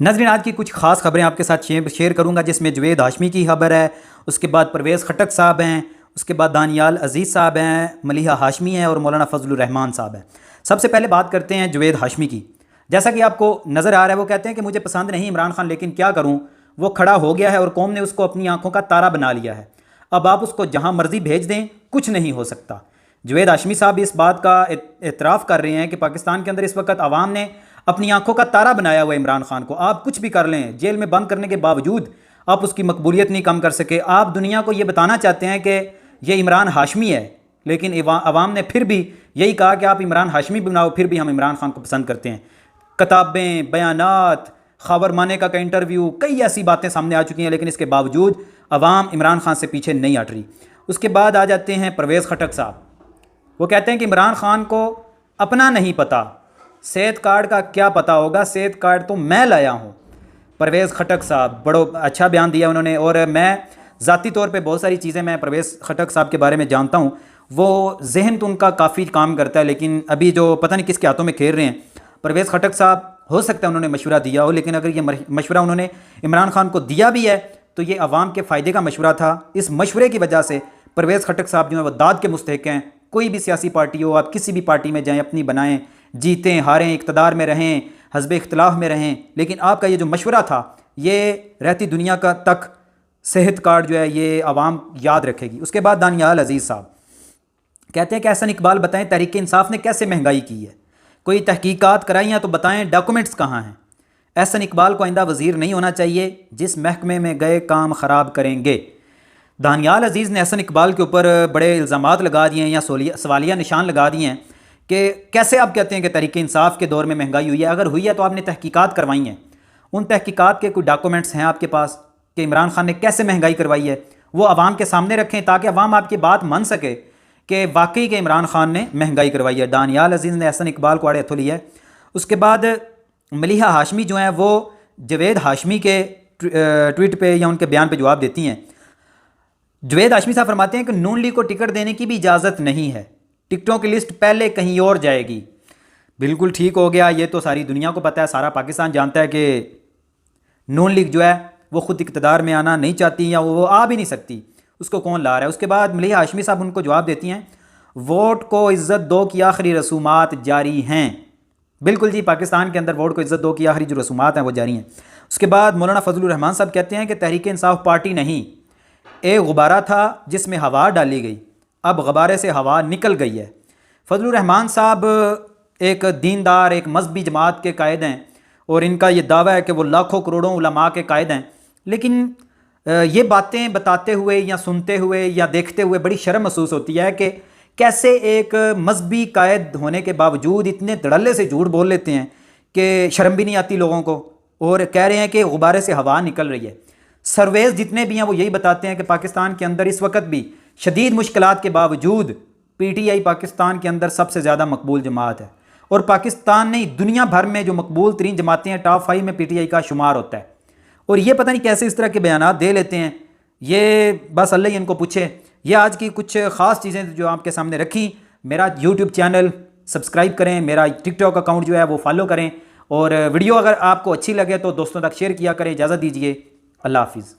नाज़रीन, आज की कुछ ख़ास खबरें आपके साथ शेयर करूंगा, जिसमें जवेद हाशमी की खबर है, उसके बाद परवेज़ खटक साहब हैं, उसके बाद दानियाल अजीज़ साहब हैं, मलिहा हाशमी हैं और मौलाना फजलुर रहमान साहब हैं। सबसे पहले बात करते हैं जवेद हाशमी की। जैसा कि आपको नज़र आ रहा है, वो कहते हैं कि मुझे पसंद नहीं इमरान खान, लेकिन क्या करूँ, वो खड़ा हो गया है और कौम ने उसको अपनी आंखों का तारा बना लिया है। अब आप उसको जहाँ मर्जी भेज दें, कुछ नहीं हो सकता। जवेद हाशमी साहब इस बात का एतराफ़ कर रहे हैं कि पाकिस्तान के अंदर इस वक्त आवाम ने अपनी आंखों का तारा बनाया हुआ इमरान खान को। आप कुछ भी कर लें, जेल में बंद करने के बावजूद आप उसकी मकबूलियत नहीं कम कर सके। आप दुनिया को ये बताना चाहते हैं कि ये इमरान हाशमी है, लेकिन अवाम ने फिर भी यही कहा कि आप इमरान हाशमी बनाओ, फिर भी हम इमरान खान को पसंद करते हैं। किताबें, बयानात, खबर माने का इंटरव्यू, कई ऐसी बातें सामने आ चुकी हैं, लेकिन इसके बावजूद अवाम इमरान खान से पीछे नहीं हट रही। उसके बाद आ जाते हैं परवेज़ खटक साहब। वो कहते हैं कि इमरान खान को अपना नहीं पता, सेहत कार्ड का क्या पता होगा, सेहत कार्ड तो मैं लाया हूँ। परवेज़ खटक साहब बड़ा अच्छा बयान दिया उन्होंने, और मैं ज़ाती तौर पे बहुत सारी चीज़ें मैं परवेज़ खटक साहब के बारे में जानता हूँ। वो जहन तो उनका काफ़ी काम करता है, लेकिन अभी जो पता नहीं किसके हाथों में खेल रहे हैं परवेज़ खटक साहब। हो सकता है उन्होंने मशवरा दिया हो, लेकिन अगर ये मशवरा उन्होंने इमरान खान को दिया भी है तो ये अवाम के फ़ायदे का मशवरा था। इस मशवरे की वजह से परवेज़ खटक साहब जो है वो दाद के मुस्तहिक हैं। कोई भी सियासी पार्टी हो, आप किसी भी पार्टी में जाएँ, अपनी बनाएं, जीतें हारें, इक़्तिदार में रहें, हज़्ब इख्तिलाफ में रहें, लेकिन आपका ये जो मशवरा था ये रहती दुनिया का तक सेहत कार्ड जो है ये आवाम याद रखेगी। उसके बाद दानियाल अजीज़ साहब कहते हैं कि एहसन इकबाल बताएं तहरीक इंसाफ ने कैसे महंगाई की है, कोई तहकीकात कराई हैं तो बताएं, डॉक्यूमेंट्स कहाँ हैं। एहसन इकबाल को आइंदा वज़ीर नहीं होना चाहिए, जिस महकमे में गए काम ख़राब करेंगे। दानियाल अजीज़ ने एहसन इकबाल के ऊपर बड़े इल्ज़ामात लगा दिए हैं या सवालिया निशान लगा दिए हैं कि कैसे आप कहते हैं कि तहरीक इंसाफ के दौर में महंगाई हुई है। अगर हुई है तो आपने तहकीकात करवाई हैं, उन तहकीकात के कोई डॉक्यूमेंट्स हैं आपके पास कि इमरान खान ने कैसे महंगाई करवाई है, वो आवाम के सामने रखें ताकि अवाम आपकी बात मान सके कि वाकई के इमरान खान ने महंगाई करवाई है। दानियाल अजीज़ ने एहसन इकबाल को आड़े हथों लिया है। उसके बाद मलिहा हाशमी जो हैं वो जवेद हाशमी के ट्वीट पे या उनके बयान पे जवाब देती हैं। जवेद हाशमी साहब फरमाते हैं कि नून लीग को टिकट देने की भी इजाज़त नहीं है, टिकटों की लिस्ट पहले कहीं और जाएगी। बिल्कुल ठीक हो गया, ये तो सारी दुनिया को पता है, सारा पाकिस्तान जानता है कि नून लीग जो है वो ख़ुद इक़्तिदार में आना नहीं चाहती या वो आ भी नहीं सकती, उसको कौन ला रहा है। उसके बाद मलिहा हाशमी साहब उनको जवाब देती हैं, वोट को इज़्ज़त दो की आखिरी रसूमात जारी हैं। बिल्कुल जी, पाकिस्तान के अंदर वोट को इज़्ज़त दो की आखिरी जो रसूमात हैं वो जारी हैं। उसके बाद मौलाना फजलुर रहमान साहब कहते हैं कि तहरीक इंसाफ पार्टी नहीं, एक गुब्बारा था जिसमें हवा डाली गई, अब गुब्बारे से हवा निकल गई है। फजलुर रहमान साहब एक दीनदार, एक मजहबी जमात के कायद हैं और इनका ये दावा है कि वो लाखों करोड़ों उलमा के कायद हैं, लेकिन ये बातें बताते हुए या सुनते हुए या देखते हुए बड़ी शर्म महसूस होती है कि कैसे एक मजहबी कायद होने के बावजूद इतने धड़ल्ले से झूठ बोल लेते हैं कि शर्म भी नहीं आती लोगों को, और कह रहे हैं कि गुब्बारे से हवा निकल रही है। सर्वेज जितने भी हैं वो यही बताते हैं कि पाकिस्तान के अंदर इस वक्त भी शदीद मुश्किलात के बावजूद PTI पाकिस्तान के अंदर सबसे ज़्यादा मकबूल जमात है, और पाकिस्तान नहीं दुनिया भर में जो मकबूल तरीन जमातें हैं टॉप 5 में PTI का शुमार होता है। और ये पता नहीं कैसे इस तरह के बयानात दे लेते हैं, ये बस अल्लाह ही इनको पूछे। ये आज की कुछ ख़ास चीज़ें जो आपके सामने रखी। मेरा YouTube चैनल सब्सक्राइब करें, मेरा TikTok अकाउंट जो है वो फॉलो करें, और वीडियो अगर आपको अच्छी लगे तो दोस्तों तक शेयर किया करें। इजाज़त दीजिए, अल्लाह हाफिज़।